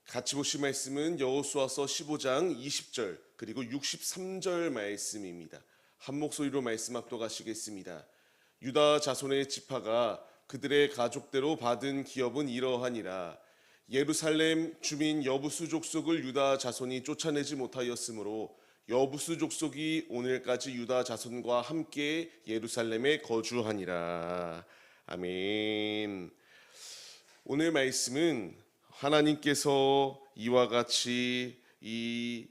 같이 보실 말씀은 여호수아서 15장 20절 그리고 63절 말씀입니다. 한 목소리로 말씀 합독하시겠습니다. 유다 자손의 지파가 그들의 가족대로 받은 기업은 이러하니라. 예루살렘 주민 여부수 족속을 유다 자손이 쫓아내지 못하였으므로 여부수 족속이 오늘까지 유다 자손과 함께 예루살렘에 거주하니라. 아멘. 오늘 말씀은 하나님께서 이와 같이 이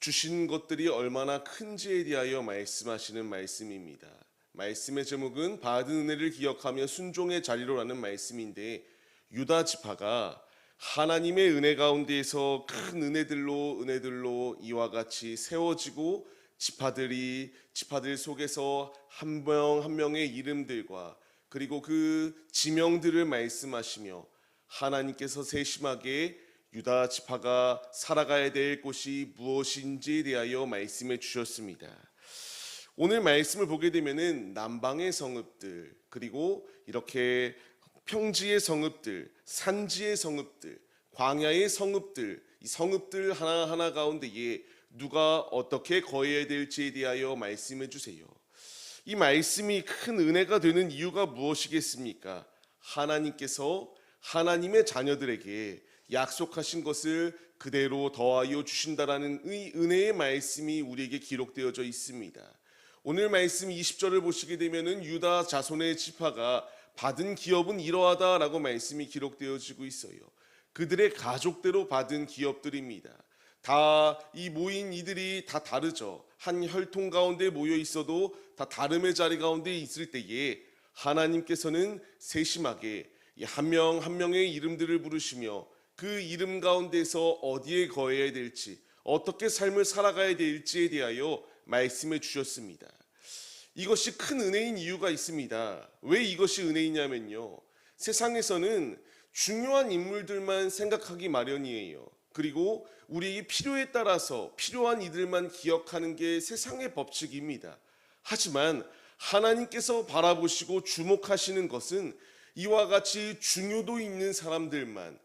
주신 것들이 얼마나 큰지에 대하여 말씀하시는 말씀입니다. 말씀의 제목은 받은 은혜를 기억하며 순종의 자리로라는 말씀인데, 유다 지파가 하나님의 은혜 가운데에서 큰 은혜들로 이와 같이 세워지고 지파들 속에서 한 명 한 명의 이름들과 그리고 그 지명들을 말씀하시며 하나님께서 세심하게 유다 지파가 살아가야 될 곳이 무엇인지에 대하여 말씀해 주셨습니다. 오늘 말씀을 보게 되면은 남방의 성읍들, 그리고 이렇게 평지의 성읍들, 산지의 성읍들, 광야의 성읍들, 이 성읍들 하나하나 가운데에 누가 어떻게 거해야 될지에 대하여 말씀해 주세요. 이 말씀이 큰 은혜가 되는 이유가 무엇이겠습니까? 하나님께서 하나님의 자녀들에게 약속하신 것을 그대로 더하여 주신다라는 이 은혜의 말씀이 우리에게 기록되어져 있습니다. 오늘 말씀 20절을 보시게 되면은 유다 자손의 지파가 받은 기업은 이러하다라고 말씀이 기록되어지고 있어요. 그들의 가족대로 받은 기업들입니다. 다 이 모인 이들이 다 다르죠. 한 혈통 가운데 모여 있어도 다 다름의 자리 가운데 있을 때에 하나님께서는 세심하게 한 명 한 명의 이름들을 부르시며 그 이름 가운데서 어디에 거해야 될지, 어떻게 삶을 살아가야 될지에 대하여 말씀해 주셨습니다. 이것이 큰 은혜인 이유가 있습니다. 왜 이것이 은혜이냐면요, 세상에서는 중요한 인물들만 생각하기 마련이에요. 그리고 우리의 필요에 따라서 필요한 이들만 기억하는 게 세상의 법칙입니다. 하지만 하나님께서 바라보시고 주목하시는 것은 이와 같이 중요도 있는 사람들만,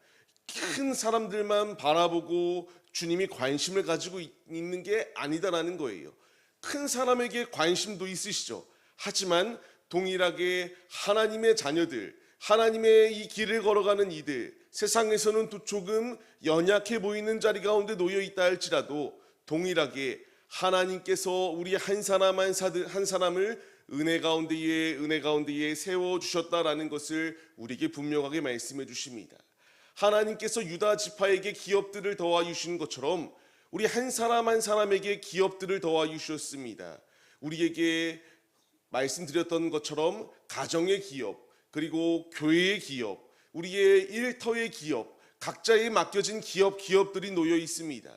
큰 사람들만 바라보고 주님이 관심을 가지고 있는 게 아니다라는 거예요. 큰 사람에게 관심도 있으시죠. 하지만 동일하게 하나님의 자녀들, 하나님의 이 길을 걸어가는 이들, 세상에서는 또 조금 연약해 보이는 자리 가운데 놓여 있다 할지라도 동일하게 하나님께서 우리 한 사람 한 사람을 은혜 가운데에 세워주셨다라는 것을 우리에게 분명하게 말씀해 주십니다. 하나님께서 유다 지파에게 기업들을 더하여 주신 것처럼 우리 한 사람 한 사람에게 기업들을 더하여 주셨습니다. 우리에게 말씀드렸던 것처럼 가정의 기업, 그리고 교회의 기업, 우리의 일터의 기업, 각자에 맡겨진 기업들이 놓여 있습니다.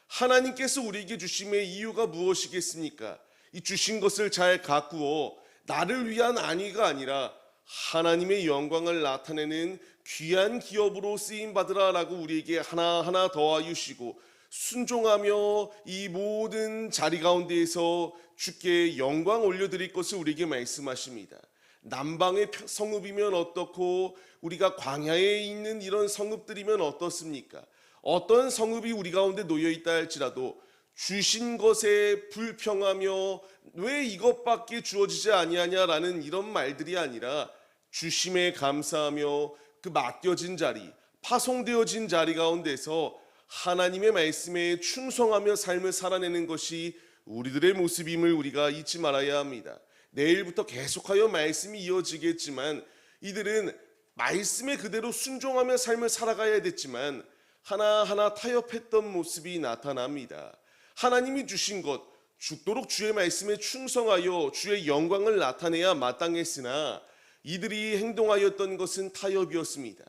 하나님께서 우리에게 주심의 이유가 무엇이겠습니까? 이 주신 것을 잘 가꾸어 나를 위한 안위가 아니라 하나님의 영광을 나타내는 귀한 기업으로 쓰임 받으라라고 우리에게 하나하나 더하여 주시고, 순종하며 이 모든 자리 가운데에서 주께 영광 올려드릴 것을 우리에게 말씀하십니다. 남방의 성읍이면 어떻고 우리가 광야에 있는 이런 성읍들이면 어떻습니까? 어떤 성읍이 우리 가운데 놓여 있다 할지라도 주신 것에 불평하며 왜 이것밖에 주어지지 아니하냐라는 이런 말들이 아니라 주심에 감사하며 그 맡겨진 자리, 파송되어진 자리 가운데서 하나님의 말씀에 충성하며 삶을 살아내는 것이 우리들의 모습임을 우리가 잊지 말아야 합니다. 내일부터 계속하여 말씀이 이어지겠지만 이들은 말씀에 그대로 순종하며 삶을 살아가야 됐지만 하나하나 타협했던 모습이 나타납니다. 하나님이 주신 것, 죽도록 주의 말씀에 충성하여 주의 영광을 나타내야 마땅했으나 이들이 행동하였던 것은 타협이었습니다.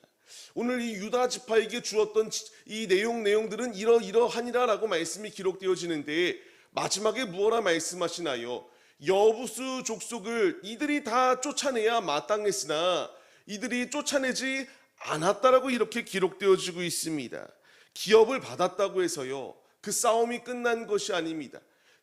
오늘 이 유다 지파에게 주었던 이 내용들은 이러하니라라고 말씀이 기록되어지는데, 마지막에 무엇라 말씀하시나요? 여부수 족속을 이들이 다 쫓아내야 마땅했으나 이들이 쫓아내지 않았다라고 이렇게 기록되어지고 있습니다. 기업을 받았다고 해서요, 그 싸움이 끝난 것이 아닙니다.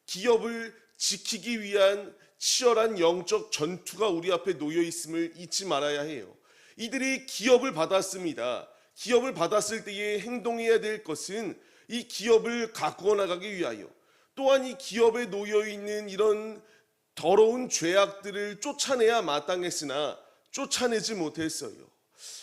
기업을 지키기 위한 치열한 영적 전투가 우리 앞에 놓여 있음을 잊지 말아야 해요. 이들이 기업을 받았습니다. 기업을 받았을 때에 행동해야 될 것은 이 기업을 가꾸어 나가기 위하여, 또한 이 기업에 놓여 있는 이런 더러운 죄악들을 쫓아내야 마땅했으나 쫓아내지 못했어요.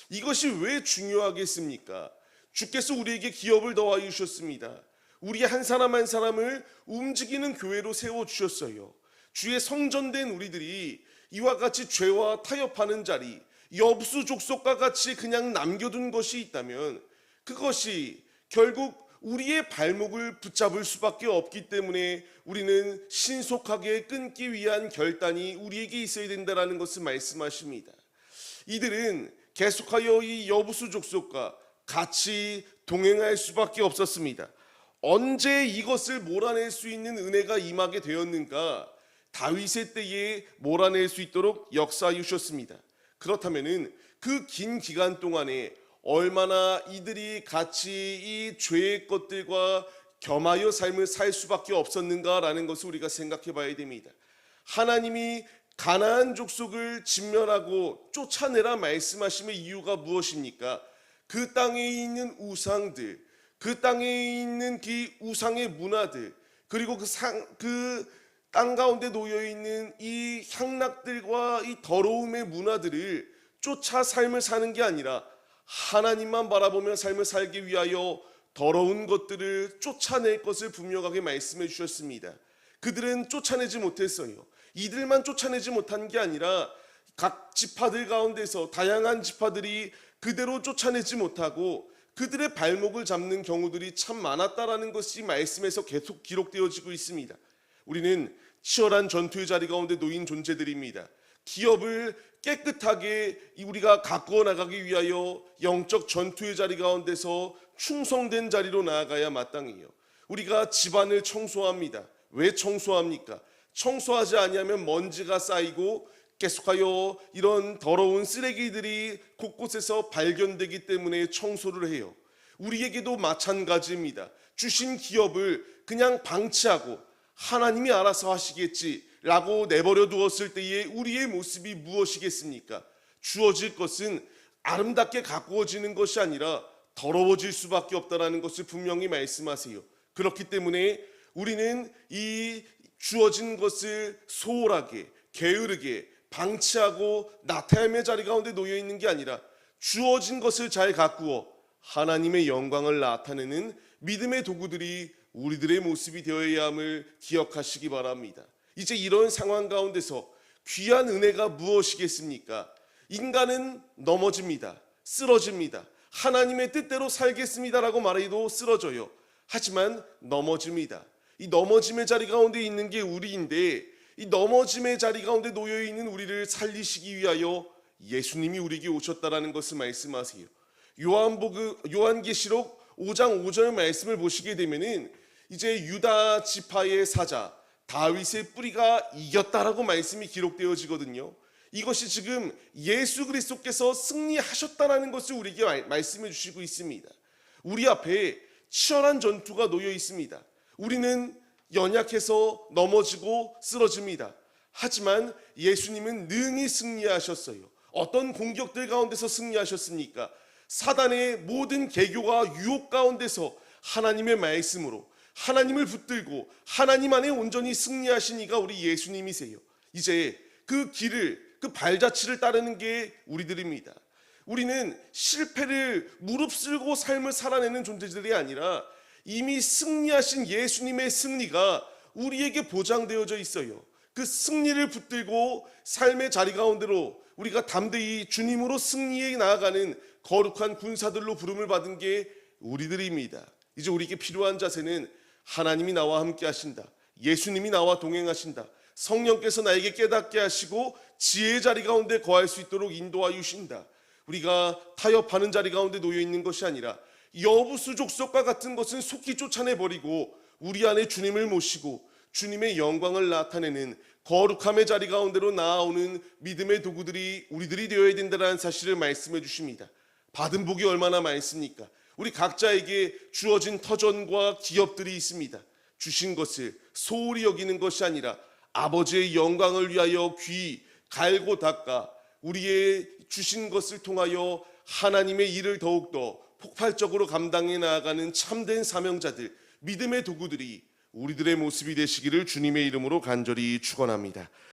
이것이 왜 중요하겠습니까? 주께서 우리에게 기업을 더하여 주셨습니다. 우리 한 사람 한 사람을 움직이는 교회로 세워주셨어요. 주의 성전된 우리들이 이와 같이 죄와 타협하는 자리, 여부수족속과 같이 그냥 남겨둔 것이 있다면 그것이 결국 우리의 발목을 붙잡을 수밖에 없기 때문에 우리는 신속하게 끊기 위한 결단이 우리에게 있어야 된다는 것을 말씀하십니다. 이들은 계속하여 이 여부수족속과 같이 동행할 수밖에 없었습니다. 언제 이것을 몰아낼 수 있는 은혜가 임하게 되었는가? 다윗의 때에 몰아낼 수 있도록 역사해 주셨습니다. 그렇다면 그 긴 기간 동안에 얼마나 이들이 같이 이 죄의 것들과 겸하여 삶을 살 수밖에 없었는가라는 것을 우리가 생각해 봐야 됩니다. 하나님이 가나안 족속을 진멸하고 쫓아내라 말씀하심의 이유가 무엇입니까? 그 땅에 있는 우상들, 그 땅에 있는 그 우상의 문화들, 그리고 그 땅 가운데 놓여 있는 이 향락들과 이 더러움의 문화들을 쫓아 삶을 사는 게 아니라 하나님만 바라보며 삶을 살기 위하여 더러운 것들을 쫓아낼 것을 분명하게 말씀해 주셨습니다. 그들은 쫓아내지 못했어요. 이들만 쫓아내지 못한 게 아니라 각 지파들 가운데서 다양한 지파들이 그대로 쫓아내지 못하고 그들의 발목을 잡는 경우들이 참 많았다라는 것이 말씀에서 계속 기록되어지고 있습니다. 우리는 치열한 전투의 자리 가운데 놓인 존재들입니다. 기업을 깨끗하게 우리가 가꾸어 나가기 위하여 영적 전투의 자리 가운데서 충성된 자리로 나아가야 마땅해요. 우리가 집안을 청소합니다. 왜 청소합니까? 청소하지 아니하면 먼지가 쌓이고 계속하여 이런 더러운 쓰레기들이 곳곳에서 발견되기 때문에 청소를 해요. 우리에게도 마찬가지입니다. 주신 기업을 그냥 방치하고 하나님이 알아서 하시겠지라고 내버려 두었을 때에 우리의 모습이 무엇이겠습니까? 주어질 것은 아름답게 가꾸어지는 것이 아니라 더러워질 수밖에 없다는 것을 분명히 말씀하세요. 그렇기 때문에 우리는 이 주어진 것을 소홀하게 게으르게 방치하고 나태함의 자리 가운데 놓여 있는 게 아니라 주어진 것을 잘 가꾸어 하나님의 영광을 나타내는 믿음의 도구들이 우리들의 모습이 되어야 함을 기억하시기 바랍니다. 이제 이런 상황 가운데서 귀한 은혜가 무엇이겠습니까? 인간은 넘어집니다. 쓰러집니다. 하나님의 뜻대로 살겠습니다라고 말해도 쓰러져요. 하지만 넘어집니다. 이 넘어짐의 자리 가운데 있는 게 우리인데 이 넘어짐의 자리 가운데 놓여 있는 우리를 살리시기 위하여 예수님이 우리에게 오셨다라는 것을 말씀하세요. 요한계시록 5장 5절 말씀을 보시게 되면은 이제 유다 지파의 사자 다윗의 뿌리가 이겼다라고 말씀이 기록되어지거든요. 이것이 지금 예수 그리스도께서 승리하셨다라는 것을 우리에게 말씀해 주시고 있습니다. 우리 앞에 치열한 전투가 놓여 있습니다. 우리는 연약해서 넘어지고 쓰러집니다. 하지만 예수님은 능히 승리하셨어요. 어떤 공격들 가운데서 승리하셨습니까? 사단의 모든 계교와 유혹 가운데서 하나님의 말씀으로 하나님을 붙들고 하나님 안에 온전히 승리하신 이가 우리 예수님이세요. 이제 그 길을 그 발자취를 따르는 게 우리들입니다. 우리는 실패를 무릅쓰고 삶을 살아내는 존재들이 아니라 이미 승리하신 예수님의 승리가 우리에게 보장되어져 있어요. 그 승리를 붙들고 삶의 자리 가운데로 우리가 담대히 주님으로 승리해 나아가는 거룩한 군사들로 부름을 받은 게 우리들입니다. 이제 우리에게 필요한 자세는 하나님이 나와 함께 하신다. 예수님이 나와 동행하신다. 성령께서 나에게 깨닫게 하시고 지혜의 자리 가운데 거할 수 있도록 인도하여 주신다. 우리가 타협하는 자리 가운데 놓여 있는 것이 아니라 여부수족속과 같은 것은 속히 쫓아내버리고 우리 안에 주님을 모시고 주님의 영광을 나타내는 거룩함의 자리 가운데로 나아오는 믿음의 도구들이 우리들이 되어야 된다는 사실을 말씀해 주십니다. 받은 복이 얼마나 많습니까? 우리 각자에게 주어진 터전과 기업들이 있습니다. 주신 것을 소홀히 여기는 것이 아니라 아버지의 영광을 위하여 귀 갈고 닦아 우리의 주신 것을 통하여 하나님의 일을 더욱더 폭발적으로 감당해 나아가는 참된 사명자들, 믿음의 도구들이 우리들의 모습이 되시기를 주님의 이름으로 간절히 축원합니다.